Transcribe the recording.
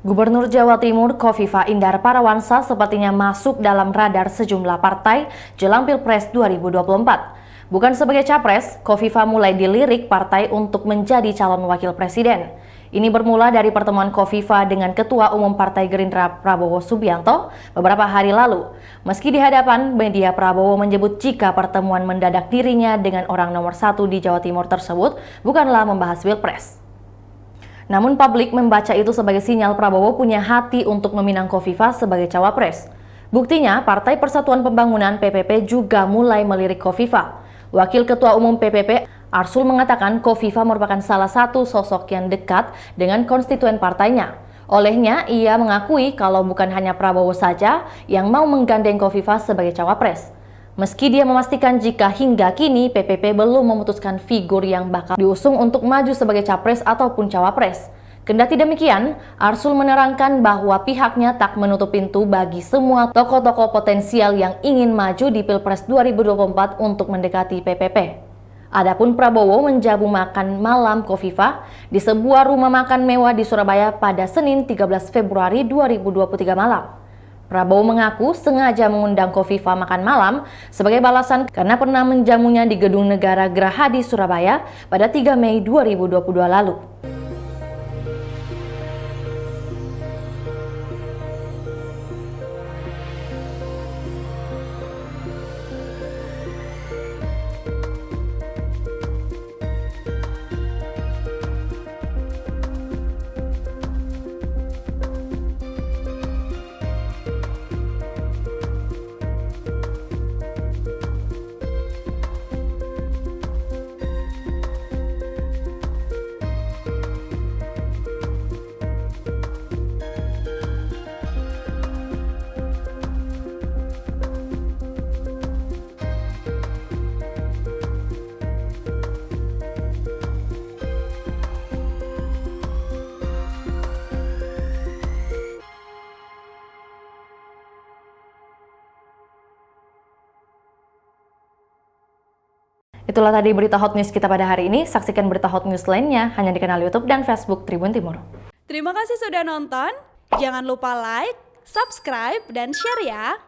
Gubernur Jawa Timur Khofifah Indar Parawansa sepertinya masuk dalam radar sejumlah partai jelang Pilpres 2024. Bukan sebagai capres, Khofifah mulai dilirik partai untuk menjadi calon wakil presiden. Ini bermula dari pertemuan Khofifah dengan Ketua Umum Partai Gerindra Prabowo Subianto beberapa hari lalu. Meski di hadapan media, Prabowo menyebut jika pertemuan mendadak dirinya dengan orang nomor 1 di Jawa Timur tersebut bukanlah membahas Pilpres. Namun publik membaca itu sebagai sinyal Prabowo punya hati untuk meminang Khofifah sebagai cawapres. Buktinya, Partai Persatuan Pembangunan (PPP) juga mulai melirik Khofifah. Wakil Ketua Umum PPP, Arsul, mengatakan Khofifah merupakan salah satu sosok yang dekat dengan konstituen partainya. Olehnya, ia mengakui kalau bukan hanya Prabowo saja yang mau menggandeng Khofifah sebagai cawapres. Meski dia memastikan jika hingga kini PPP belum memutuskan figur yang bakal diusung untuk maju sebagai capres ataupun cawapres. Kendati demikian, Arsul menerangkan bahwa pihaknya tak menutup pintu bagi semua tokoh-tokoh potensial yang ingin maju di Pilpres 2024 untuk mendekati PPP. Adapun Prabowo menjamu makan malam Khofifah di sebuah rumah makan mewah di Surabaya pada Senin 13 Februari 2023 malam. Prabowo mengaku sengaja mengundang Khofifah makan malam sebagai balasan karena pernah menjamunya di Gedung Negara Gerahadi Surabaya pada 3 Mei 2022 lalu. Itulah tadi berita hot news kita pada hari ini. Saksikan berita hot news lainnya hanya di kanal YouTube dan Facebook Tribun Timur. Terima kasih sudah nonton. Jangan lupa like, subscribe, dan share ya.